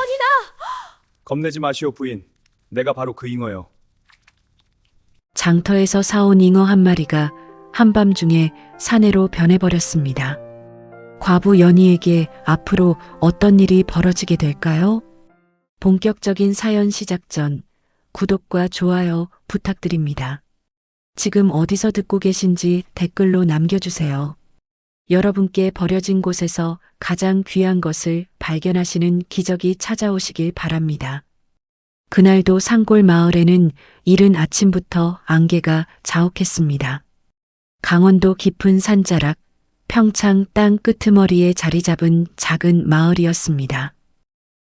사원이나! 겁내지 마시오, 부인. 내가 바로 그 잉어요. 장터에서 사온 잉어 한 마리가 한밤중에 사내로 변해버렸습니다. 과부 연희에게 앞으로 어떤 일이 벌어지게 될까요? 본격적인 사연 시작 전 구독과 좋아요 부탁드립니다. 지금 어디서 듣고 계신지 댓글로 남겨주세요. 여러분께 버려진 곳에서 가장 귀한 것을 발견하시는 기적이 찾아오시길 바랍니다. 그날도 산골 마을에는 이른 아침부터 안개가 자욱했습니다. 강원도 깊은 산자락, 평창 땅 끄트머리에 자리 잡은 작은 마을이었습니다.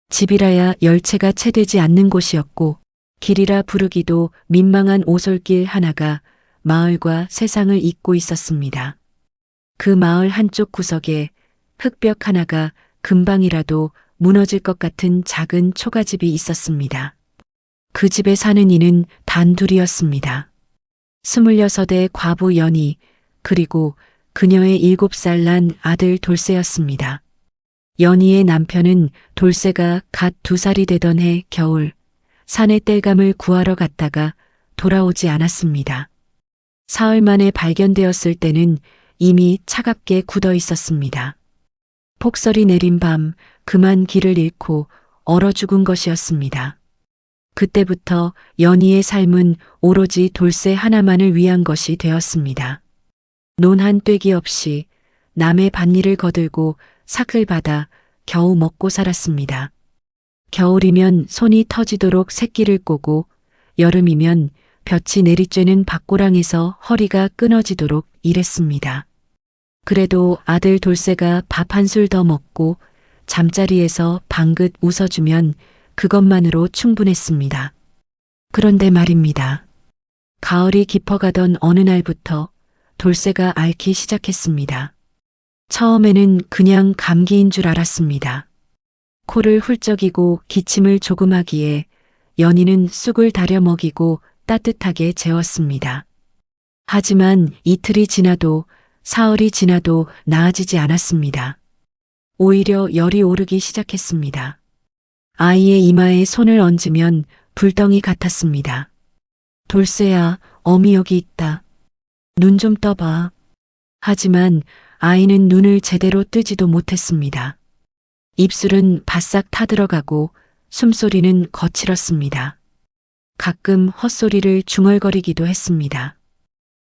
집이라야 열채가 채되지 않는 곳이었고 길이라 부르기도 민망한 오솔길 하나가 마을과 세상을 잇고 있었습니다. 그 마을 한쪽 구석에 흙벽 하나가 금방이라도 무너질 것 같은 작은 초가집이 있었습니다. 그 집에 사는 이는 단 둘이었습니다. 26의 과부 연희, 그리고 그녀의 7살 난 아들 돌쇠였습니다. 연희의 남편은 돌쇠가 갓 2살이 되던 해 겨울 산에 땔감을 구하러 갔다가 돌아오지 않았습니다. 사흘 만에 발견되었을 때는 이미 차갑게 굳어 있었습니다. 폭설이 내린 밤 그만 길을 잃고 얼어 죽은 것이었습니다. 그때부터 연희의 삶은 오로지 돌쇠 하나만을 위한 것이 되었습니다. 논 한 떼기 없이 남의 밭일을 거들고 삭을 받아 겨우 먹고 살았습니다. 겨울이면 손이 터지도록 새끼를 꼬고 여름이면 볕이 내리쬐는 밭고랑에서 허리가 끊어지도록 일했습니다. 그래도 아들 돌쇠가 밥 한 술 더 먹고 잠자리에서 방긋 웃어주면 그것만으로 충분했습니다. 그런데 말입니다. 가을이 깊어가던 어느 날부터 돌쇠가 앓기 시작했습니다. 처음에는 그냥 감기인 줄 알았습니다. 코를 훌쩍이고 기침을 조금 하기에 연희는 쑥을 다려 먹이고 따뜻하게 재웠습니다. 하지만 이틀이 지나도 사흘이 지나도 나아지지 않았습니다. 오히려 열이 오르기 시작했습니다. 아이의 이마에 손을 얹으면 불덩이 같았습니다. 돌쇠야, 어미 여기 있다. 눈 좀 떠봐. 하지만 아이는 눈을 제대로 뜨지도 못했습니다. 입술은 바싹 타들어가고 숨소리는 거칠었습니다. 가끔 헛소리를 중얼거리기도 했습니다.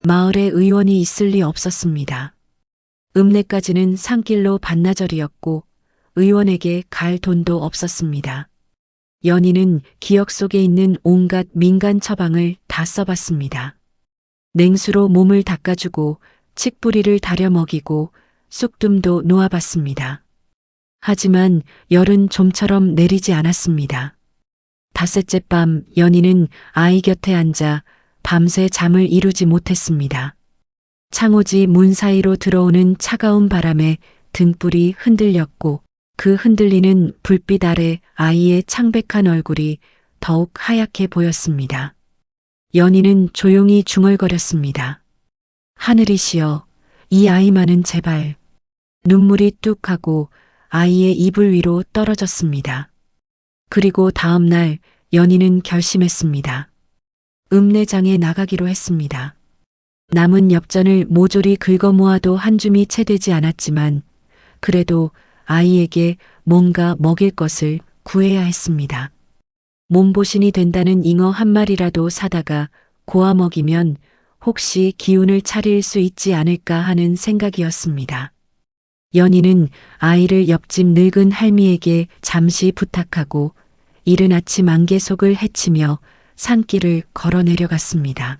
마을에 의원이 있을 리 없었습니다. 읍내까지는 산길로 반나절이었고 의원에게 갈 돈도 없었습니다. 연희는 기억 속에 있는 온갖 민간 처방을 다 써봤습니다. 냉수로 몸을 닦아주고 칡뿌리를 다려 먹이고 쑥둠도 놓아봤습니다. 하지만 열은 좀처럼 내리지 않았습니다. 닷새째 밤 연희는 아이 곁에 앉아 밤새 잠을 이루지 못했습니다. 창호지 문 사이로 들어오는 차가운 바람에 등불이 흔들렸고 그 흔들리는 불빛 아래 아이의 창백한 얼굴이 더욱 하얗게 보였습니다. 연희는 조용히 중얼거렸습니다. 하늘이시여, 이 아이만은 제발. 눈물이 뚝 하고 아이의 이불 위로 떨어졌습니다. 그리고 다음 날 연희는 결심했습니다. 읍내장에 나가기로 했습니다. 남은 엽전을 모조리 긁어 모아도 한 줌이 채 되지 않았지만 그래도 아이에게 뭔가 먹일 것을 구해야 했습니다. 몸보신이 된다는 잉어 한 마리라도 사다가 고아 먹이면 혹시 기운을 차릴 수 있지 않을까 하는 생각이었습니다. 연희는 아이를 옆집 늙은 할미에게 잠시 부탁하고 이른 아침 안개 속을 헤치며 산길을 걸어 내려갔습니다.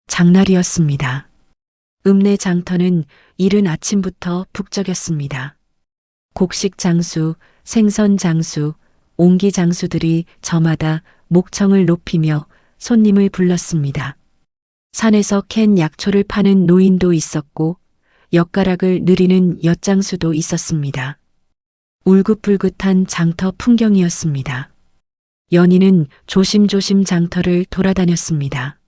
장날이었습니다. 읍내 장터는 이른 아침부터 북적였습니다. 곡식 장수, 생선 장수, 옹기 장수들이 저마다 목청을 높이며 손님을 불렀습니다. 산에서 캔 약초를 파는 노인도 있었고 엿가락을 느리는 엿장수도 있었습니다. 울긋불긋한 장터 풍경이었습니다. 연희는 조심조심 장터를 돌아다녔습니다.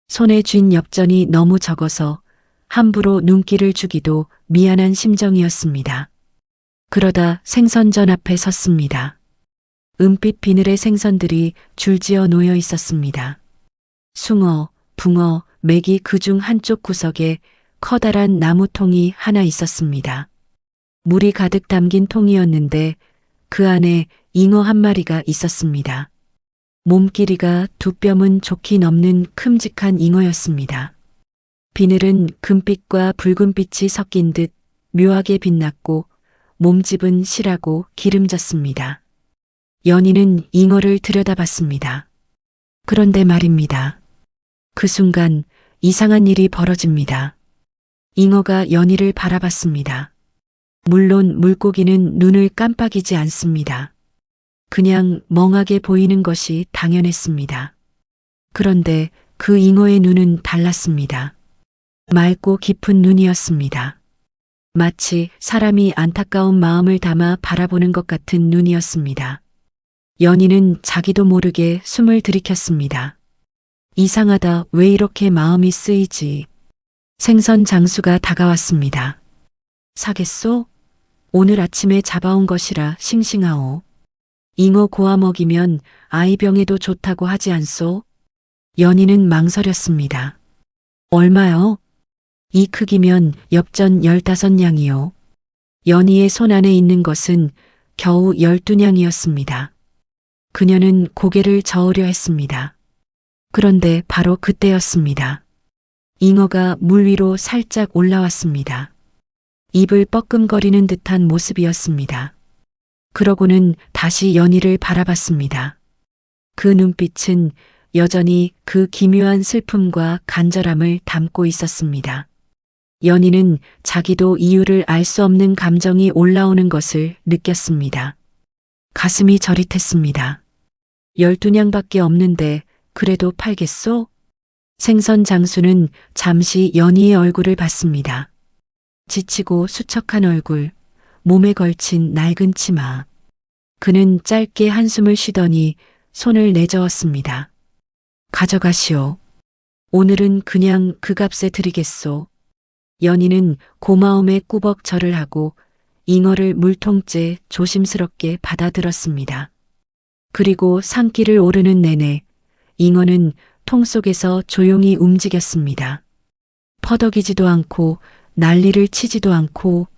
손에 쥔 엽전이 너무 적어서 함부로 눈길을 주기도 미안한 심정이었습니다. 그러다 생선전 앞에 섰습니다. 은빛 비늘의 생선들이 줄지어 놓여 있었습니다. 숭어, 붕어, 맥이 그중 한쪽 구석에 커다란 나무통이 하나 있었습니다. 물이 가득 담긴 통이었는데 그 안에 잉어 한 마리가 있었습니다. 몸길이가 2뼘은 좋게 넘는 큼직한 잉어였습니다. 비늘은 금빛과 붉은빛이 섞인 듯 묘하게 빛났고 몸집은 실하고 기름졌습니다. 연희는 잉어를 들여다봤습니다. 그런데 말입니다. 그 순간 이상한 일이 벌어집니다. 잉어가 연희를 바라봤습니다. 물론 물고기는 눈을 깜빡이지 않습니다. 그냥 멍하게 보이는 것이 당연했습니다. 그런데 그 잉어의 눈은 달랐습니다. 맑고 깊은 눈이었습니다. 마치 사람이 안타까운 마음을 담아 바라보는 것 같은 눈이었습니다. 연희는 자기도 모르게 숨을 들이켰습니다. 이상하다, 왜 이렇게 마음이 쓰이지? 생선 장수가 다가왔습니다. 사겠소? 오늘 아침에 잡아온 것이라 싱싱하오. 잉어 고아 먹이면 아이병에도 좋다고 하지 않소? 연희는 망설였습니다. 얼마요? 이 크기면 엽전 15냥이요. 연희의 손 안에 있는 것은 겨우 12냥이었습니다. 그녀는 고개를 저으려 했습니다. 그런데 바로 그때였습니다. 잉어가 물 위로 살짝 올라왔습니다. 입을 뻐끔거리는 듯한 모습이었습니다. 그러고는 다시 연희를 바라봤습니다. 그 눈빛은 여전히 그 기묘한 슬픔과 간절함을 담고 있었습니다. 연희는 자기도 이유를 알 수 없는 감정이 올라오는 것을 느꼈습니다. 가슴이 저릿했습니다. 12냥밖에 없는데 그래도 팔겠소? 생선 장수는 잠시 연희의 얼굴을 봤습니다. 지치고 수척한 얼굴, 몸에 걸친 낡은 치마. 그는 짧게 한숨을 쉬더니 손을 내저었습니다. 가져가시오. 오늘은 그냥 그 값에 드리겠소. 연희는 고마움에 꾸벅 절을 하고 잉어를 물통째 조심스럽게 받아들었습니다. 그리고 산길을 오르는 내내 잉어는 통 속에서 조용히 움직였습니다. 퍼덕이지도 않고 난리를 치지도 않고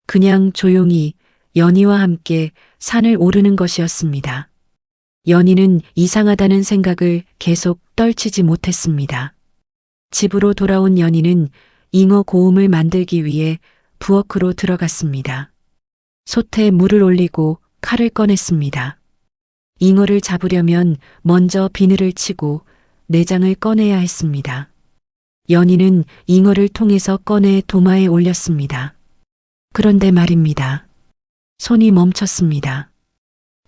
그냥 조용히 연희와 함께 산을 오르는 것이었습니다. 연희는 이상하다는 생각을 계속 떨치지 못했습니다. 집으로 돌아온 연희는 잉어 고음을 만들기 위해 부엌으로 들어갔습니다. 솥에 물을 올리고 칼을 꺼냈습니다. 잉어를 잡으려면 먼저 비늘을 치고 내장을 꺼내야 했습니다. 연희는 잉어를 통해서 꺼내 도마에 올렸습니다. 그런데 말입니다. 손이 멈췄습니다.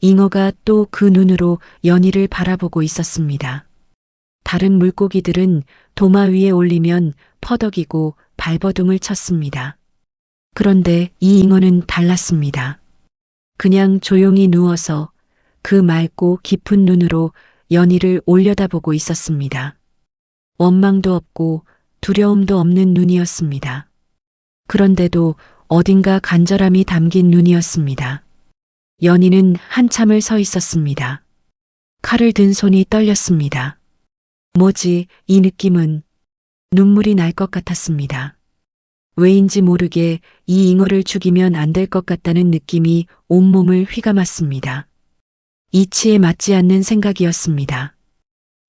잉어가 또 그 눈으로 연희를 바라보고 있었습니다. 다른 물고기들은 도마 위에 올리면 퍼덕이고 발버둥을 쳤습니다. 그런데 이 잉어는 달랐습니다. 그냥 조용히 누워서 그 맑고 깊은 눈으로 연희를 올려다보고 있었습니다. 원망도 없고 두려움도 없는 눈이었습니다. 그런데도 어딘가 간절함이 담긴 눈이었습니다. 연희는 한참을 서 있었습니다. 칼을 든 손이 떨렸습니다. 뭐지, 이 느낌은? 눈물이 날 것 같았습니다. 왜인지 모르게 이 잉어를 죽이면 안 될 것 같다는 느낌이 온몸을 휘감았습니다. 이치에 맞지 않는 생각이었습니다.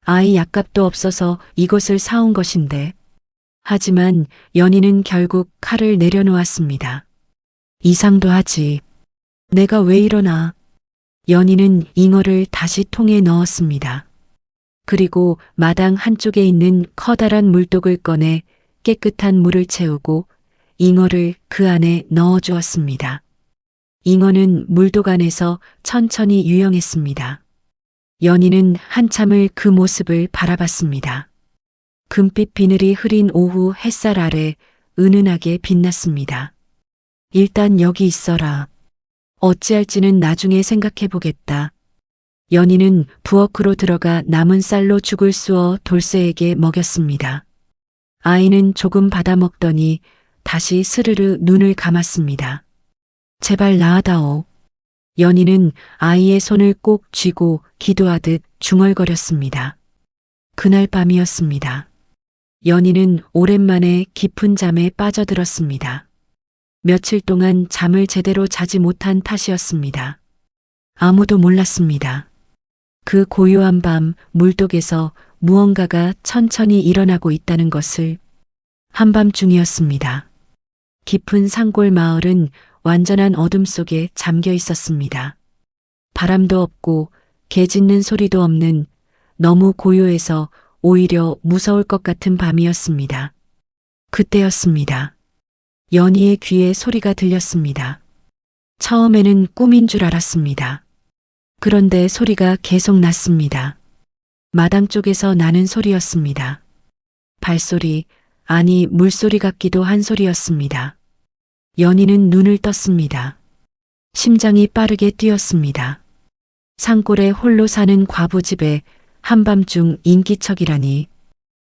아이 약값도 없어서 이것을 사온 것인데. 하지만 연희는 결국 칼을 내려놓았습니다. 이상도 하지. 내가 왜 이러나. 연희는 잉어를 다시 통에 넣었습니다. 그리고 마당 한쪽에 있는 커다란 물독을 꺼내 깨끗한 물을 채우고 잉어를 그 안에 넣어주었습니다. 잉어는 물독 안에서 천천히 유영했습니다. 연희는 한참을 그 모습을 바라봤습니다. 금빛 비늘이 흐린 오후 햇살 아래 은은하게 빛났습니다. 일단 여기 있어라. 어찌할지는 나중에 생각해보겠다. 연희는 부엌으로 들어가 남은 쌀로 죽을 쑤어 돌쇠에게 먹였습니다. 아이는 조금 받아먹더니 다시 스르르 눈을 감았습니다. 제발 나아다오. 연희는 아이의 손을 꼭 쥐고 기도하듯 중얼거렸습니다. 그날 밤이었습니다. 연희는 오랜만에 깊은 잠에 빠져들었습니다. 며칠 동안 잠을 제대로 자지 못한 탓이었습니다. 아무도 몰랐습니다. 그 고요한 밤 물독에서 무언가가 천천히 일어나고 있다는 것을. 한밤중이었습니다. 깊은 산골 마을은 완전한 어둠 속에 잠겨 있었습니다. 바람도 없고 개 짖는 소리도 없는 너무 고요해서 오히려 무서울 것 같은 밤이었습니다. 그때였습니다. 연희의 귀에 소리가 들렸습니다. 처음에는 꿈인 줄 알았습니다. 그런데 소리가 계속 났습니다. 마당 쪽에서 나는 소리였습니다. 발소리, 아니 물소리 같기도 한 소리였습니다. 연희는 눈을 떴습니다. 심장이 빠르게 뛰었습니다. 산골에 홀로 사는 과부집에 한밤중 인기척이라니.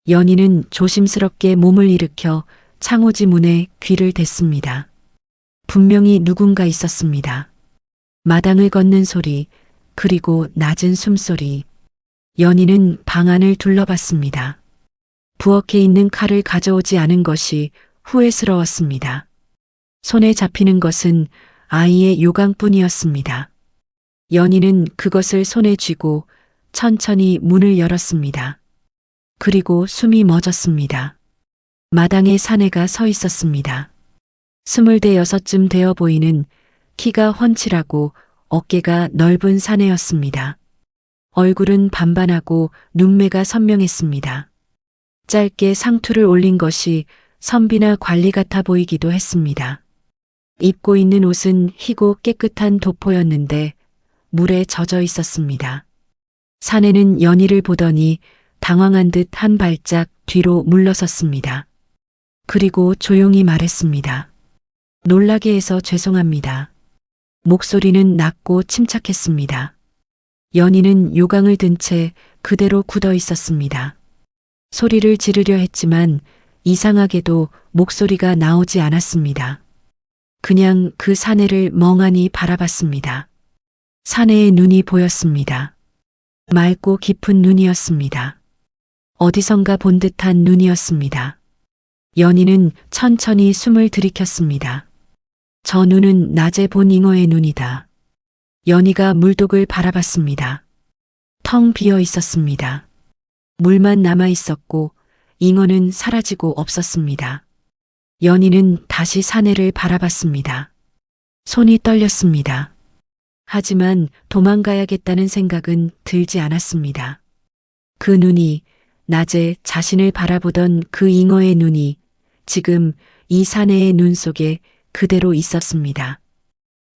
연희는 조심스럽게 몸을 일으켜 창호지 문에 귀를 댔습니다. 분명히 누군가 있었습니다. 마당을 걷는 소리, 그리고 낮은 숨소리. 연희는 방 안을 둘러봤습니다. 부엌에 있는 칼을 가져오지 않은 것이 후회스러웠습니다. 손에 잡히는 것은 아이의 요강뿐이었습니다. 연희는 그것을 손에 쥐고 천천히 문을 열었습니다. 그리고 숨이 멎었습니다. 마당에 사내가 서 있었습니다. 26쯤 되어 보이는 키가 훤칠하고 어깨가 넓은 사내였습니다. 얼굴은 반반하고 눈매가 선명했습니다. 짧게 상투를 올린 것이 선비나 관리 같아 보이기도 했습니다. 입고 있는 옷은 희고 깨끗한 도포였는데 물에 젖어 있었습니다. 사내는 연희를 보더니 당황한 듯 한 발짝 뒤로 물러섰습니다. 그리고 조용히 말했습니다. 놀라게 해서 죄송합니다. 목소리는 낮고 침착했습니다. 연희는 요강을 든 채 그대로 굳어 있었습니다. 소리를 지르려 했지만 이상하게도 목소리가 나오지 않았습니다. 그냥 그 사내를 멍하니 바라봤습니다. 사내의 눈이 보였습니다. 맑고 깊은 눈이었습니다. 어디선가 본 듯한 눈이었습니다. 연희는 천천히 숨을 들이켰습니다. 저 눈은 낮에 본 잉어의 눈이다. 연희가 물독을 바라봤습니다. 텅 비어 있었습니다. 물만 남아 있었고 잉어는 사라지고 없었습니다. 연희는 다시 사내를 바라봤습니다. 손이 떨렸습니다. 하지만 도망가야겠다는 생각은 들지 않았습니다. 그 눈이, 낮에 자신을 바라보던 그 잉어의 눈이 지금 이 사내의 눈 속에 그대로 있었습니다.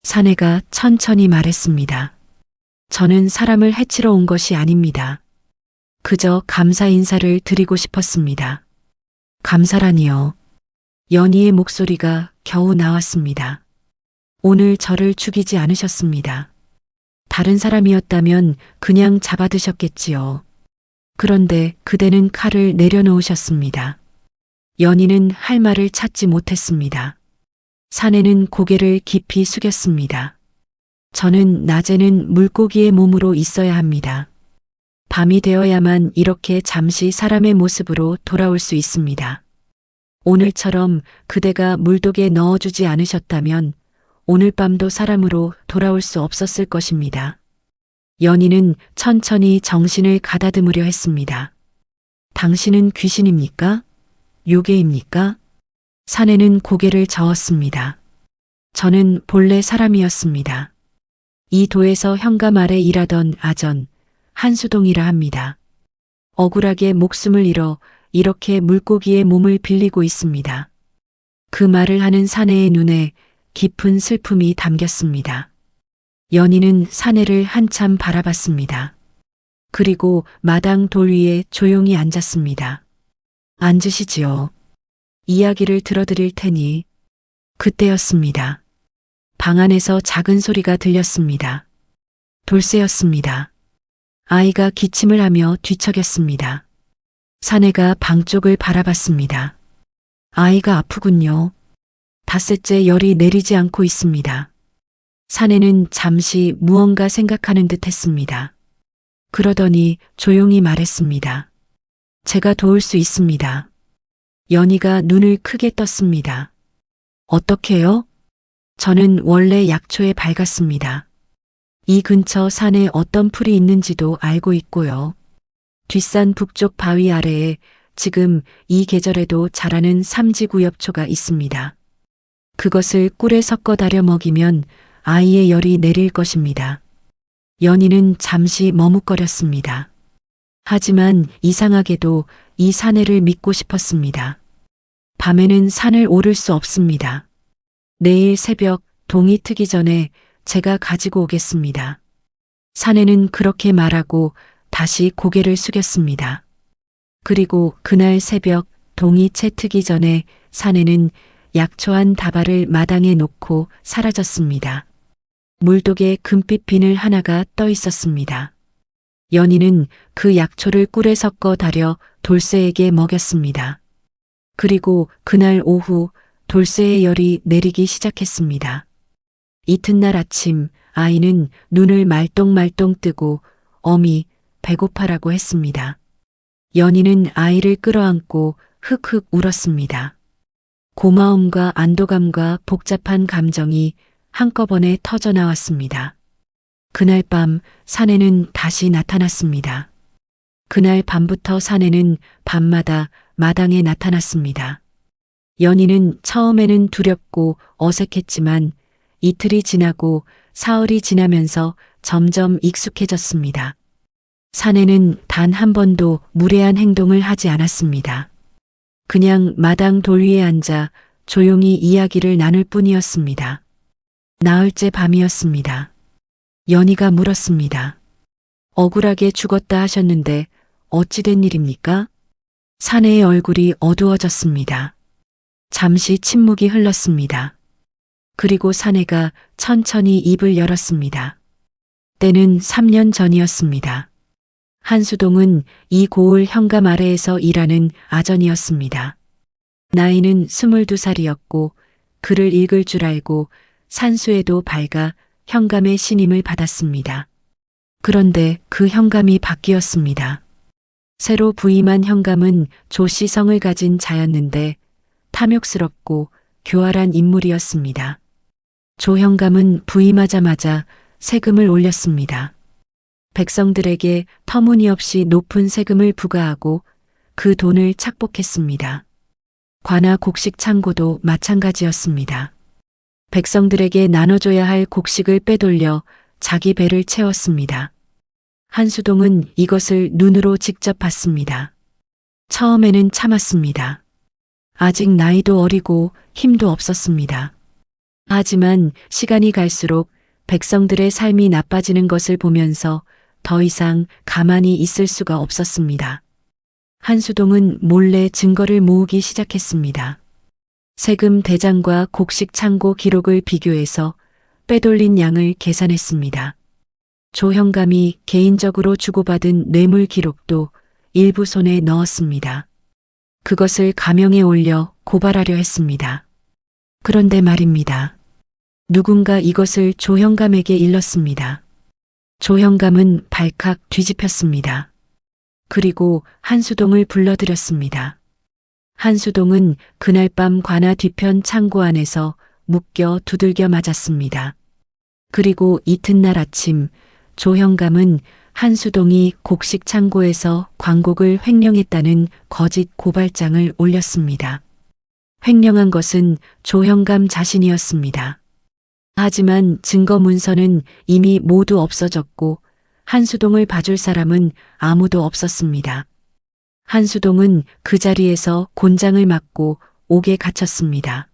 사내가 천천히 말했습니다. 저는 사람을 해치러 온 것이 아닙니다. 그저 감사 인사를 드리고 싶었습니다. 감사라니요. 연희의 목소리가 겨우 나왔습니다. 오늘 저를 죽이지 않으셨습니다. 다른 사람이었다면 그냥 잡아드셨겠지요. 그런데 그대는 칼을 내려놓으셨습니다. 연희는 할 말을 찾지 못했습니다. 사내는 고개를 깊이 숙였습니다. 저는 낮에는 물고기의 몸으로 있어야 합니다. 밤이 되어야만 이렇게 잠시 사람의 모습으로 돌아올 수 있습니다. 오늘처럼 그대가 물독에 넣어주지 않으셨다면 오늘 밤도 사람으로 돌아올 수 없었을 것입니다. 연희는 천천히 정신을 가다듬으려 했습니다. 당신은 귀신입니까? 요괴입니까? 사내는 고개를 저었습니다. 저는 본래 사람이었습니다. 이 도에서 현감 아래 일하던 아전, 한수동이라 합니다. 억울하게 목숨을 잃어 이렇게 물고기의 몸을 빌리고 있습니다. 그 말을 하는 사내의 눈에 깊은 슬픔이 담겼습니다. 연희는 사내를 한참 바라봤습니다. 그리고 마당 돌 위에 조용히 앉았습니다. 앉으시지요. 이야기를 들어드릴 테니. 그때였습니다. 방 안에서 작은 소리가 들렸습니다. 돌쇠였습니다. 아이가 기침을 하며 뒤척였습니다. 사내가 방 쪽을 바라봤습니다. 아이가 아프군요. 닷새째 열이 내리지 않고 있습니다. 사내는 잠시 무언가 생각하는 듯 했습니다. 그러더니 조용히 말했습니다. 제가 도울 수 있습니다. 연희가 눈을 크게 떴습니다. 어떻게요? 저는 원래 약초에 밝았습니다. 이 근처 산에 어떤 풀이 있는지도 알고 있고요. 뒷산 북쪽 바위 아래에 지금 이 계절에도 자라는 삼지구엽초가 있습니다. 그것을 꿀에 섞어 달여 먹이면 아이의 열이 내릴 것입니다. 연희는 잠시 머뭇거렸습니다. 하지만 이상하게도 이 사내를 믿고 싶었습니다. 밤에는 산을 오를 수 없습니다. 내일 새벽 동이 트기 전에 제가 가지고 오겠습니다. 사내는 그렇게 말하고 다시 고개를 숙였습니다. 그리고 그날 새벽 동이 채 트기 전에 사내는 약초한 다발을 마당에 놓고 사라졌습니다. 물독에 금빛 비늘 하나가 떠 있었습니다. 연희는 그 약초를 꿀에 섞어 달여 돌쇠에게 먹였습니다. 그리고 그날 오후 돌쇠의 열이 내리기 시작했습니다. 이튿날 아침 아이는 눈을 말똥말똥 뜨고 어미 배고파라고 했습니다. 연희는 아이를 끌어안고 흑흑 울었습니다. 고마움과 안도감과 복잡한 감정이 한꺼번에 터져 나왔습니다. 그날 밤 사내는 다시 나타났습니다. 그날 밤부터 사내는 밤마다 마당에 나타났습니다. 연희는 처음에는 두렵고 어색했지만 이틀이 지나고 사흘이 지나면서 점점 익숙해졌습니다. 사내는 단 한 번도 무례한 행동을 하지 않았습니다. 그냥 마당 돌 위에 앉아 조용히 이야기를 나눌 뿐이었습니다. 나흘째 밤이었습니다. 연희가 물었습니다. 억울하게 죽었다 하셨는데 어찌 된 일입니까? 사내의 얼굴이 어두워졌습니다. 잠시 침묵이 흘렀습니다. 그리고 사내가 천천히 입을 열었습니다. 때는 3년 전이었습니다. 한수동은 이 고을 현감 아래에서 일하는 아전이었습니다. 나이는 22살이었고 글을 읽을 줄 알고 산수에도 밝아 현감의 신임을 받았습니다. 그런데 그 현감이 바뀌었습니다. 새로 부임한 현감은 조씨성을 가진 자였는데 탐욕스럽고 교활한 인물이었습니다. 조 현감은 부임하자마자 세금을 올렸습니다. 백성들에게 터무니없이 높은 세금을 부과하고 그 돈을 착복했습니다. 관아 곡식 창고도 마찬가지였습니다. 백성들에게 나눠줘야 할 곡식을 빼돌려 자기 배를 채웠습니다. 한수동은 이것을 눈으로 직접 봤습니다. 처음에는 참았습니다. 아직 나이도 어리고 힘도 없었습니다. 하지만 시간이 갈수록 백성들의 삶이 나빠지는 것을 보면서 더 이상 가만히 있을 수가 없었습니다. 한수동은 몰래 증거를 모으기 시작했습니다. 세금 대장과 곡식 창고 기록을 비교해서 빼돌린 양을 계산했습니다. 조 현감이 개인적으로 주고받은 뇌물 기록도 일부 손에 넣었습니다. 그것을 가명에 올려 고발하려 했습니다. 그런데 말입니다. 누군가 이것을 조 현감에게 일렀습니다. 조 현감은 발칵 뒤집혔습니다. 그리고 한수동을 불러들였습니다. 한수동은 그날 밤 관아 뒤편 창고 안에서 묶여 두들겨 맞았습니다. 그리고 이튿날 아침 조 현감은 한수동이 곡식 창고에서 광곡을 횡령했다는 거짓 고발장을 올렸습니다. 횡령한 것은 조 현감 자신이었습니다. 하지만 증거 문서는 이미 모두 없어졌고 한수동을 봐줄 사람은 아무도 없었습니다. 한수동은 그 자리에서 곤장을 맞고 옥에 갇혔습니다.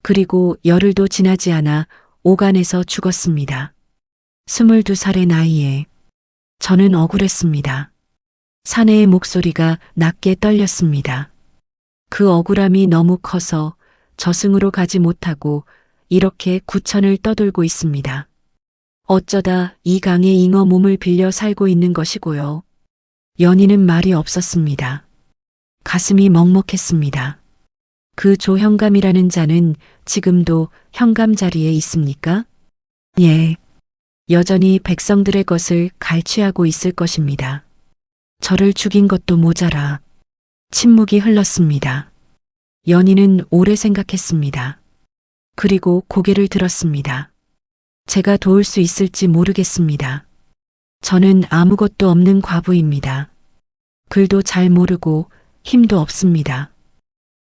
그리고 열흘도 지나지 않아 옥안에서 죽었습니다. 22살의 나이에 저는 억울했습니다. 사내의 목소리가 낮게 떨렸습니다. 그 억울함이 너무 커서 저승으로 가지 못하고 이렇게 구천을 떠돌고 있습니다. 어쩌다 이 강의 잉어 몸을 빌려 살고 있는 것이고요. 연희는 말이 없었습니다. 가슴이 먹먹했습니다. 그 조 현감이라는 자는 지금도 현감 자리에 있습니까? 예. 여전히 백성들의 것을 갈취하고 있을 것입니다. 저를 죽인 것도 모자라. 침묵이 흘렀습니다. 연희는 오래 생각했습니다. 그리고 고개를 들었습니다. 제가 도울 수 있을지 모르겠습니다. 저는 아무것도 없는 과부입니다. 글도 잘 모르고 힘도 없습니다.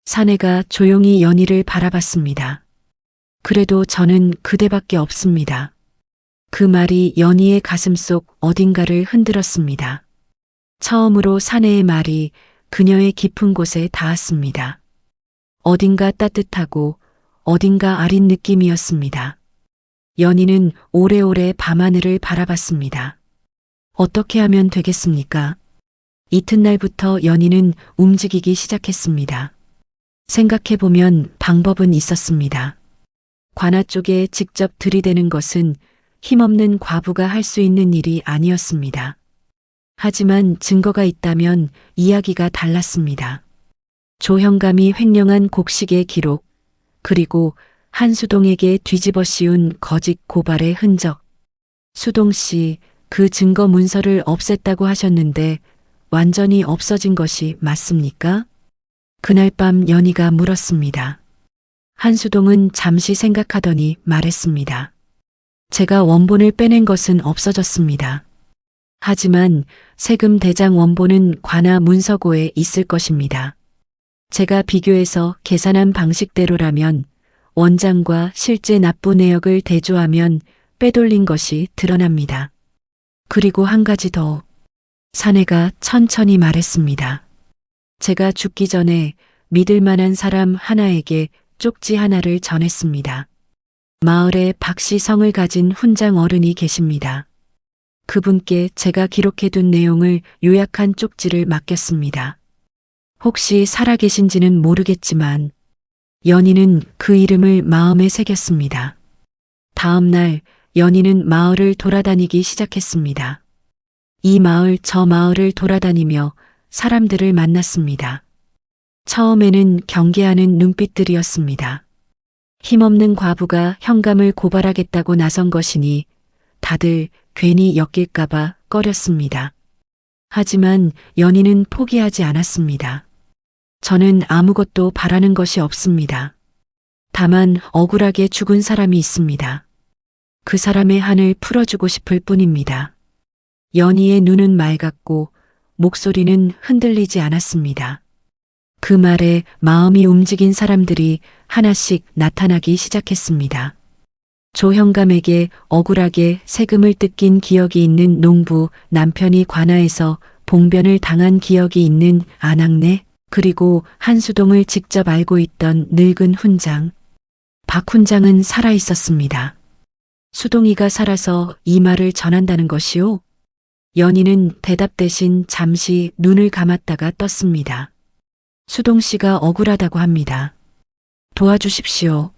사내가 조용히 연희를 바라봤습니다. 그래도 저는 그대밖에 없습니다. 그 말이 연희의 가슴속 어딘가를 흔들었습니다. 처음으로 사내의 말이 그녀의 깊은 곳에 닿았습니다. 어딘가 따뜻하고 어딘가 아린 느낌이었습니다. 연희는 오래오래 밤하늘을 바라봤습니다. 어떻게 하면 되겠습니까? 이튿날부터 연희는 움직이기 시작했습니다. 생각해보면 방법은 있었습니다. 관아 쪽에 직접 들이대는 것은 힘없는 과부가 할 수 있는 일이 아니었습니다. 하지만 증거가 있다면 이야기가 달랐습니다. 조형감이 횡령한 곡식의 기록, 그리고 한수동에게 뒤집어 씌운 거짓 고발의 흔적. 수동 씨, 그 증거 문서를 없앴다고 하셨는데 완전히 없어진 것이 맞습니까? 그날 밤 연희가 물었습니다. 한수동은 잠시 생각하더니 말했습니다. 제가 원본을 빼낸 것은 없어졌습니다. 하지만 세금 대장 원본은 관아 문서고에 있을 것입니다. 제가 비교해서 계산한 방식대로라면 원장과 실제 납부 내역을 대조하면 빼돌린 것이 드러납니다. 그리고 한 가지 더. 사내가 천천히 말했습니다. 제가 죽기 전에 믿을 만한 사람 하나에게 쪽지 하나를 전했습니다. 마을에 박씨 성을 가진 훈장 어른이 계십니다. 그분께 제가 기록해둔 내용을 요약한 쪽지를 맡겼습니다. 혹시 살아계신지는 모르겠지만 연희는 그 이름을 마음에 새겼습니다. 다음 날 연희는 마을을 돌아다니기 시작했습니다. 이 마을 저 마을을 돌아다니며 사람들을 만났습니다. 처음에는 경계하는 눈빛들이었습니다. 힘없는 과부가 현감을 고발하겠다고 나선 것이니 다들 괜히 엮일까봐 꺼렸습니다. 하지만 연희는 포기하지 않았습니다. 저는 아무것도 바라는 것이 없습니다. 다만 억울하게 죽은 사람이 있습니다. 그 사람의 한을 풀어주고 싶을 뿐입니다. 연희의 눈은 맑았고 목소리는 흔들리지 않았습니다. 그 말에 마음이 움직인 사람들이 하나씩 나타나기 시작했습니다. 조형감에게 억울하게 세금을 뜯긴 기억이 있는 농부, 남편이 관아에서 봉변을 당한 기억이 있는 안학내, 그리고 한수동을 직접 알고 있던 늙은 훈장. 박 훈장은 살아 있었습니다. 수동이가 살아서 이 말을 전한다는 것이요? 연희는 대답 대신 잠시 눈을 감았다가 떴습니다. 수동 씨가 억울하다고 합니다. 도와주십시오.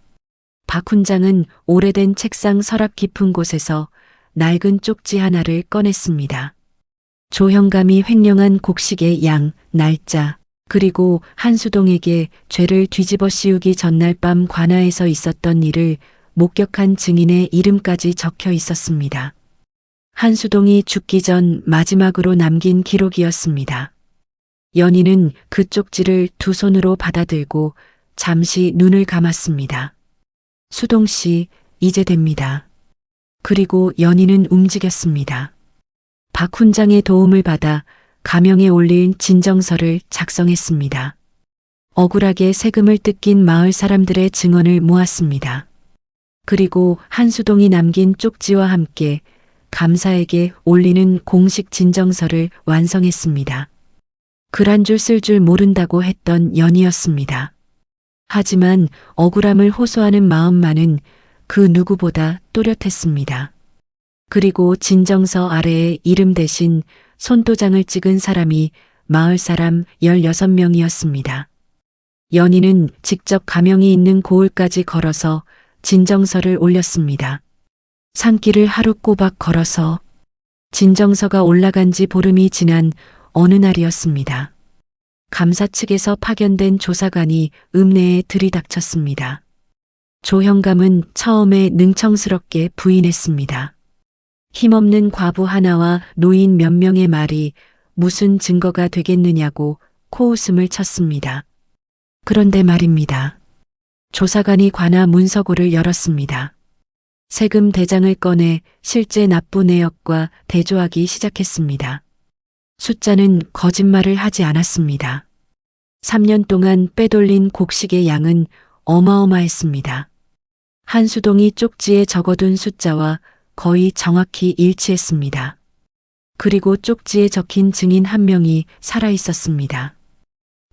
박 훈장은 오래된 책상 서랍 깊은 곳에서 낡은 쪽지 하나를 꺼냈습니다. 조형감이 횡령한 곡식의 양, 날짜, 그리고 한수동에게 죄를 뒤집어 씌우기 전날 밤 관아에서 있었던 일을 목격한 증인의 이름까지 적혀 있었습니다. 한수동이 죽기 전 마지막으로 남긴 기록이었습니다. 연희는 그 쪽지를 두 손으로 받아들고 잠시 눈을 감았습니다. 수동 씨, 이제 됩니다. 그리고 연희는 움직였습니다. 박 훈장의 도움을 받아 가명에 올린 진정서를 작성했습니다. 억울하게 세금을 뜯긴 마을 사람들의 증언을 모았습니다. 그리고 한수동이 남긴 쪽지와 함께 감사에게 올리는 공식 진정서를 완성했습니다. 글 한 줄 쓸 줄 모른다고 했던 연희였습니다. 하지만 억울함을 호소하는 마음만은 그 누구보다 또렷했습니다. 그리고 진정서 아래에 이름 대신 손도장을 찍은 사람이 마을 사람 16명이었습니다. 연희는 직접 가명이 있는 고을까지 걸어서 진정서를 올렸습니다. 산길을 하루 꼬박 걸어서 진정서가 올라간 지 보름이 지난 어느 날이었습니다. 감사 측에서 파견된 조사관이 읍내에 들이닥쳤습니다. 조형감은 처음에 능청스럽게 부인했습니다. 힘없는 과부 하나와 노인 몇 명의 말이 무슨 증거가 되겠느냐고 코웃음을 쳤습니다. 그런데 말입니다. 조사관이 관아 문서고를 열었습니다. 세금 대장을 꺼내 실제 납부 내역과 대조하기 시작했습니다. 숫자는 거짓말을 하지 않았습니다. 3년 동안 빼돌린 곡식의 양은 어마어마했습니다. 한수동이 쪽지에 적어둔 숫자와 거의 정확히 일치했습니다. 그리고 쪽지에 적힌 증인 한 명이 살아 있었습니다.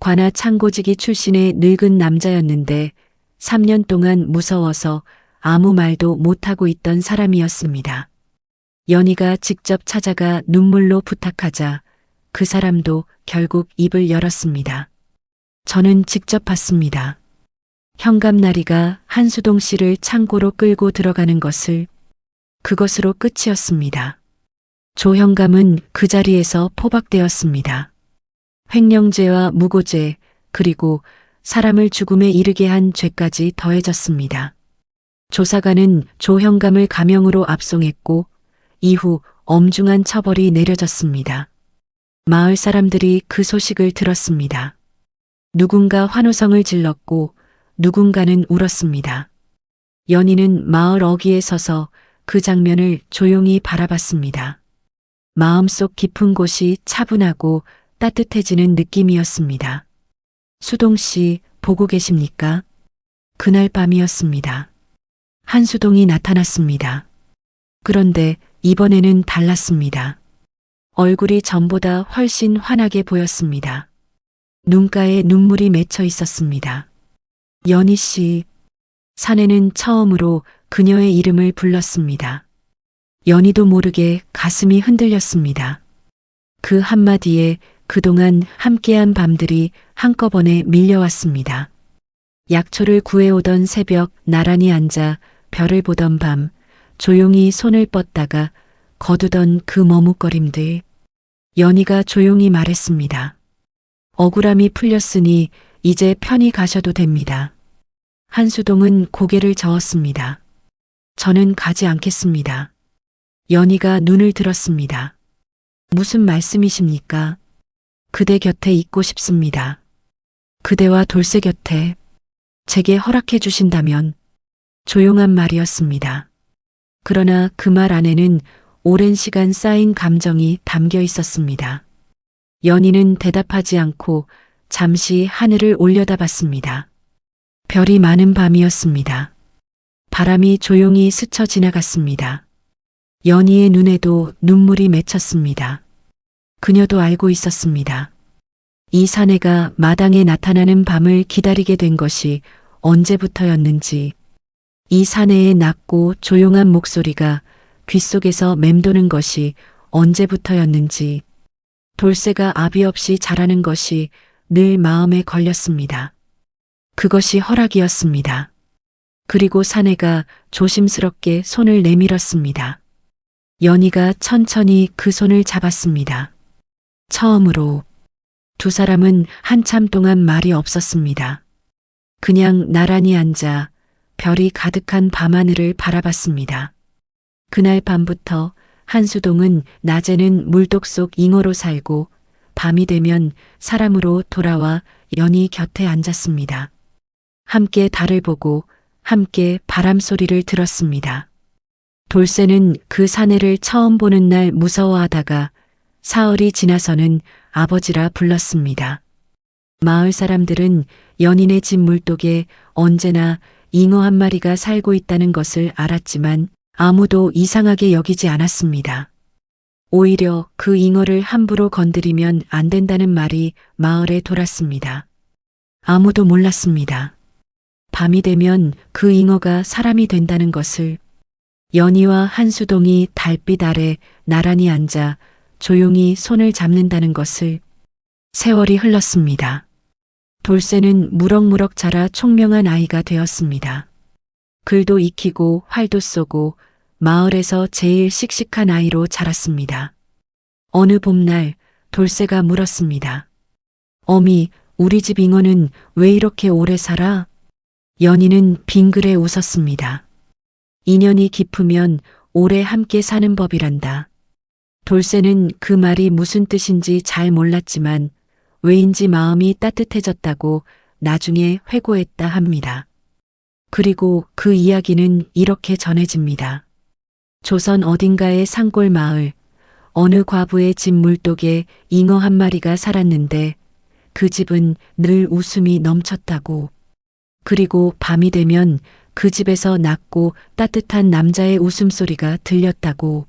관아 창고지기 출신의 늙은 남자였는데 3년 동안 무서워서 아무 말도 못하고 있던 사람이었습니다. 연희가 직접 찾아가 눈물로 부탁하자 그 사람도 결국 입을 열었습니다. 저는 직접 봤습니다. 현감나리가 한수동 씨를 창고로 끌고 들어가는 것을. 그것으로 끝이었습니다. 조현감은 그 자리에서 포박되었습니다. 횡령죄와 무고죄 그리고 사람을 죽음에 이르게 한 죄까지 더해졌습니다. 조사관은 조현감을 가명으로 압송했고 이후 엄중한 처벌이 내려졌습니다. 마을 사람들이 그 소식을 들었습니다. 누군가 환호성을 질렀고 누군가는 울었습니다. 연희는 마을 어귀에 서서 그 장면을 조용히 바라봤습니다. 마음속 깊은 곳이 차분하고 따뜻해지는 느낌이었습니다. 수동 씨 보고 계십니까? 그날 밤이었습니다. 한수동이 나타났습니다. 그런데 이번에는 달랐습니다. 얼굴이 전보다 훨씬 환하게 보였습니다. 눈가에 눈물이 맺혀 있었습니다. 연희 씨, 사내는 처음으로 그녀의 이름을 불렀습니다. 연희도 모르게 가슴이 흔들렸습니다. 그 한마디에 그동안 함께한 밤들이 한꺼번에 밀려왔습니다. 약초를 구해오던 새벽 나란히 앉아 별을 보던 밤, 조용히 손을 뻗다가 거두던 그 머뭇거림들. 연희가 조용히 말했습니다. 억울함이 풀렸으니 이제 편히 가셔도 됩니다. 한수동은 고개를 저었습니다. 저는 가지 않겠습니다. 연희가 눈을 들었습니다. 무슨 말씀이십니까? 그대 곁에 있고 싶습니다. 그대와 돌쇠 곁에 제게 허락해 주신다면. 조용한 말이었습니다. 그러나 그 말 안에는 오랜 시간 쌓인 감정이 담겨 있었습니다. 연희는 대답하지 않고 잠시 하늘을 올려다봤습니다. 별이 많은 밤이었습니다. 바람이 조용히 스쳐 지나갔습니다. 연희의 눈에도 눈물이 맺혔습니다. 그녀도 알고 있었습니다. 이 사내가 마당에 나타나는 밤을 기다리게 된 것이 언제부터였는지, 이 사내의 낮고 조용한 목소리가 귓속에서 맴도는 것이 언제부터였는지, 돌쇠가 아비 없이 자라는 것이 늘 마음에 걸렸습니다. 그것이 허락이었습니다. 그리고 사내가 조심스럽게 손을 내밀었습니다. 연희가 천천히 그 손을 잡았습니다. 처음으로 두 사람은 한참 동안 말이 없었습니다. 그냥 나란히 앉아 별이 가득한 밤하늘을 바라봤습니다. 그날 밤부터 한수동은 낮에는 물독 속 잉어로 살고 밤이 되면 사람으로 돌아와 연희 곁에 앉았습니다. 함께 달을 보고 함께 바람 소리를 들었습니다. 돌쇠는 그 사내를 처음 보는 날 무서워하다가 사흘이 지나서는 아버지라 불렀습니다. 마을 사람들은 연인의 집 물독에 언제나 잉어 한 마리가 살고 있다는 것을 알았지만 아무도 이상하게 여기지 않았습니다. 오히려 그 잉어를 함부로 건드리면 안 된다는 말이 마을에 돌았습니다. 아무도 몰랐습니다. 밤이 되면 그 잉어가 사람이 된다는 것을. 연희와 한수동이 달빛 아래 나란히 앉아 조용히 손을 잡는다는 것을. 세월이 흘렀습니다. 돌쇠는 무럭무럭 자라 총명한 아이가 되었습니다. 글도 익히고 활도 쏘고 마을에서 제일 씩씩한 아이로 자랐습니다. 어느 봄날 돌쇠가 물었습니다. 어미, 우리 집 잉어는 왜 이렇게 오래 살아? 연희는 빙그레 웃었습니다. 인연이 깊으면 오래 함께 사는 법이란다. 돌쇠는 그 말이 무슨 뜻인지 잘 몰랐지만 왜인지 마음이 따뜻해졌다고 나중에 회고했다 합니다. 그리고 그 이야기는 이렇게 전해집니다. 조선 어딘가의 산골 마을, 어느 과부의 집 물독에 잉어 한 마리가 살았는데 그 집은 늘 웃음이 넘쳤다고. 그리고 밤이 되면 그 집에서 낮고 따뜻한 남자의 웃음소리가 들렸다고.